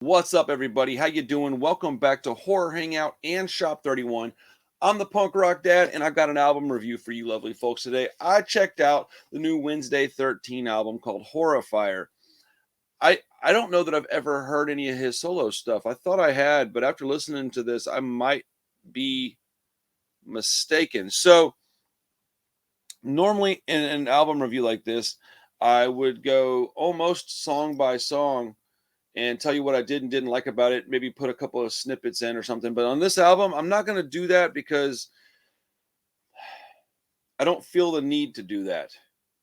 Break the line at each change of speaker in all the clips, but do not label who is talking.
What's up, everybody? How you doing? Welcome back to Horror Hangout and Shop 31. I'm the Punk Rock Dad, and I've got an album review for you lovely folks today. I checked out the new Wednesday 13 album called Horrifier. I don't know that I've ever heard any of his solo stuff. I thought I had, but after listening to this, I might be mistaken. So normally in an album review like this, I would go almost song by song and tell you what I did and didn't like about it, maybe put a couple of snippets in or something. But on this album, I'm not going to do that because I don't feel the need to do that.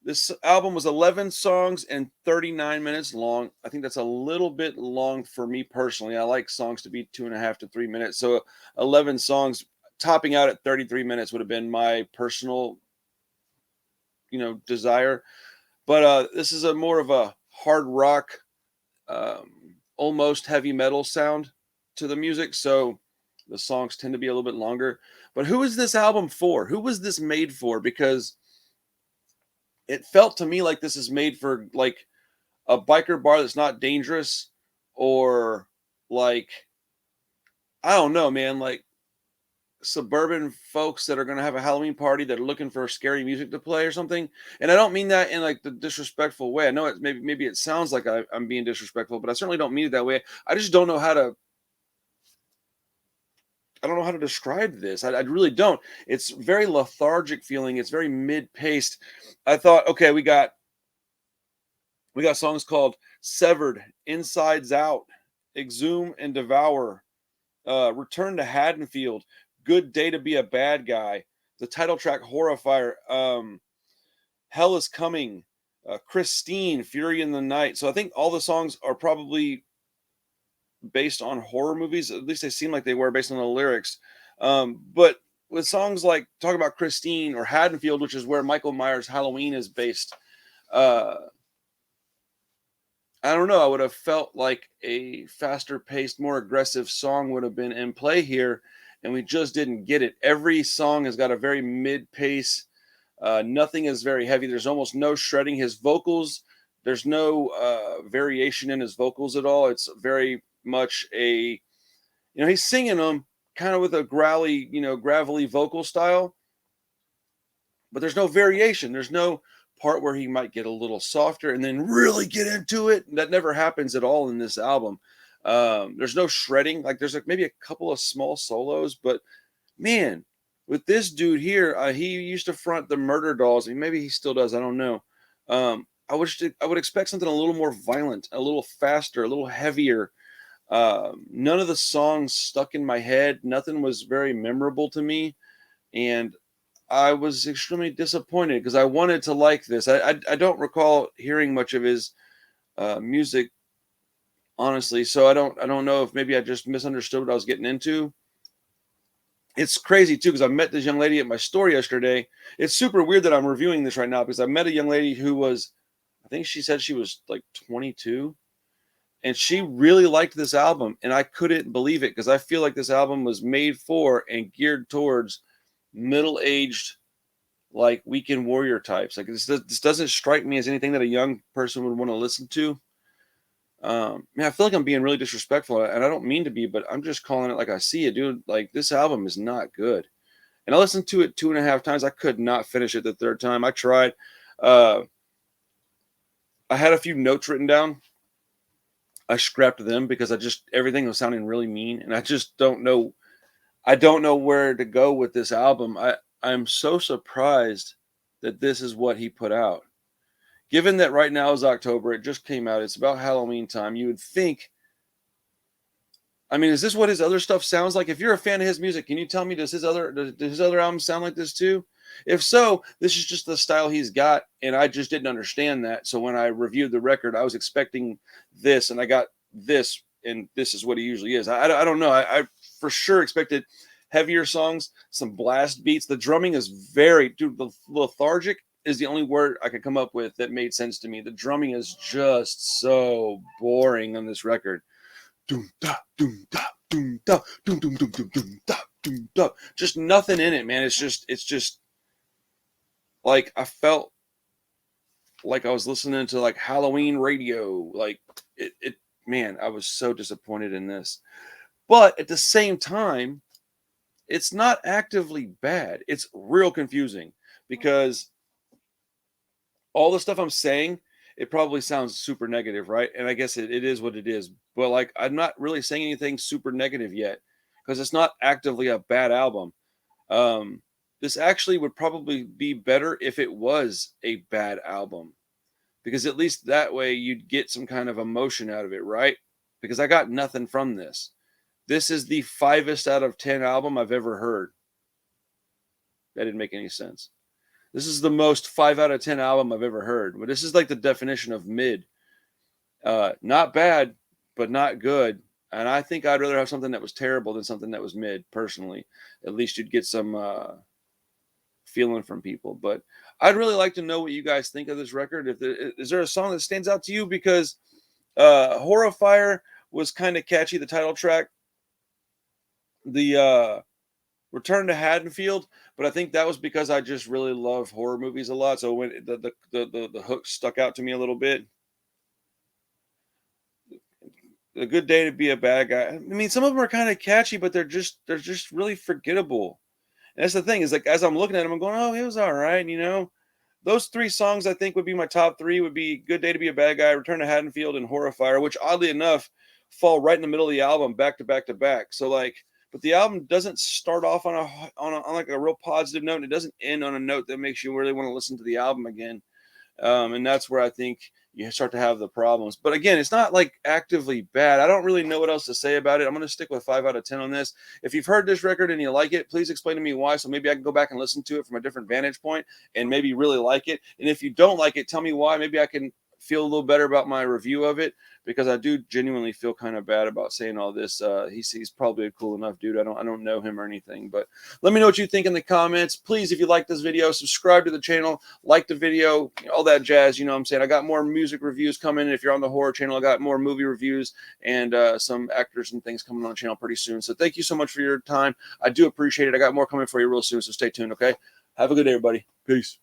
This album was 11 songs and 39 minutes long. I think that's a little bit long for me personally. I like songs to be 2.5 to 3 minutes. So 11 songs topping out at 33 minutes would have been my personal, desire. But this is a more of a hard rock, almost heavy metal sound to the music, so the songs tend to be a little bit longer. But who is this album for? Who was this made for? Because it felt to me like this is made for like a biker bar that's not dangerous, or like, I don't know, man, like suburban folks that are going to have a Halloween party that are looking for scary music to play or something. And I don't mean that in like the disrespectful way. I know it maybe it sounds like I'm being disrespectful, but I certainly don't mean it that way. I just don't know how to. I don't know how to describe this. I really don't. It's very lethargic feeling. It's very mid-paced. I thought, okay, we got songs called "Severed," "Insides Out," "Exhume and Devour," "Return to Haddonfield," "Good Day to Be a Bad Guy," the title track "Horrifier," "Hell is Coming," "Christine," "Fury in the Night." So I think all the songs are probably based on horror movies. At least they seem like they were based on the lyrics. But with songs like talk about Christine or Haddonfield, which is where Michael Myers' Halloween is based, uh, I don't know. I would have felt like a faster paced, more aggressive song would have been in play here, and we just didn't get it. Every song has got a very mid pace. Nothing is very heavy. There's almost no shredding. His vocals, there's no variation in his vocals at all. It's very much he's singing them kind of with a growly, gravelly vocal style, but there's no variation. There's no part where he might get a little softer and then really get into it. That never happens at all in this album. There's no shredding. Like there's like maybe a couple of small solos, but man, with this dude here, he used to front the Murderdolls. I mean, maybe he still does. I don't know. I would expect something a little more violent, a little faster, a little heavier. None of the songs stuck in my head. Nothing was very memorable to me, and I was extremely disappointed because I wanted to like this. I don't recall hearing much of his music, honestly. So I don't know if maybe I just misunderstood what I was getting into. It's crazy too because I met this young lady at my store yesterday. It's super weird that I'm reviewing this right now because I met a young lady who was, I think she said she was like 22, and she really liked this album, and I couldn't believe it because I feel like this album was made for and geared towards middle-aged, like weekend warrior types. Like this doesn't strike me as anything that a young person would want to listen to. Man, I feel like I'm being really disrespectful, and I don't mean to be, but I'm just calling it like I see it, dude. Like this album is not good, and I listened to it 2.5 times. I could not finish it the third time. I tried. Uh, I had a few notes written down. I scrapped them because everything was sounding really mean, and I just don't know. I don't know where to go with this album. I'm so surprised that this is what he put out. Given that right now is October, it just came out. It's about Halloween time. You would think. I mean, is this what his other stuff sounds like? If you're a fan of his music, can you tell me does his other albums sound like this too? If so, this is just the style he's got, and I just didn't understand that. So when I reviewed the record, I was expecting this, and I got this, and this is what he usually is. I don't know. I for sure expected heavier songs, some blast beats. The drumming is the lethargic is the only word I could come up with that made sense to me. The drumming is just so boring on this record. Doom da doom da doom da doom doom doom doom doom da doom da. Just nothing in it, man. It's just like I felt like I was listening to like Halloween radio. Like it man, I was so disappointed in this. But at the same time, it's not actively bad. It's real confusing because all the stuff I'm saying, it probably sounds super negative, right? And I guess it is what it is. But like, I'm not really saying anything super negative yet because it's not actively a bad album. This actually would probably be better if it was a bad album, because at least that way you'd get some kind of emotion out of it, right? Because I got nothing from this. This is the 5th out of 10 album I've ever heard. That didn't make any sense. This is the most 5 out of 10 album I've ever heard. But this is like the definition of mid. Not bad, but not good. And I think I'd rather have something that was terrible than something that was mid, personally. At least you'd get some feeling from people. But I'd really like to know what you guys think of this record. Is there a song that stands out to you? Because Horrifier was kind of catchy, the title track. The Return to Haddonfield, but I think that was because I just really love horror movies a lot. So when the hook stuck out to me a little bit. A Good Day to Be a Bad Guy. I mean, some of them are kind of catchy, but they're just really forgettable. And that's the thing, is like, as I'm looking at them, I'm going, oh, it was all right, you know. Those 3 songs I think would be my top 3. Would be Good Day to Be a Bad Guy, Return to Haddonfield, and Horrifier, which oddly enough fall right in the middle of the album, back to back to back. So like, but the album doesn't start off on like a real positive note, and it doesn't end on a note that makes you really want to listen to the album again. And that's where I think you start to have the problems. But again, it's not like actively bad. I don't really know what else to say about it. I'm going to stick with 5 out of 10 on this. If you've heard this record and you like it, please explain to me why, so maybe I can go back and listen to it from a different vantage point and maybe really like it. And if you don't like it, tell me why. Maybe I can feel a little better about my review of it, because I do genuinely feel kind of bad about saying all this. He's probably a cool enough dude. I don't know him or anything, but let me know what you think in the comments. Please, if you like this video, subscribe to the channel, like the video, all that jazz. You know what I'm saying? I got more music reviews coming. If you're on the horror channel, I got more movie reviews and some actors and things coming on the channel pretty soon. So thank you so much for your time. I do appreciate it. I got more coming for you real soon, so stay tuned, okay? Have a good day, everybody. Peace.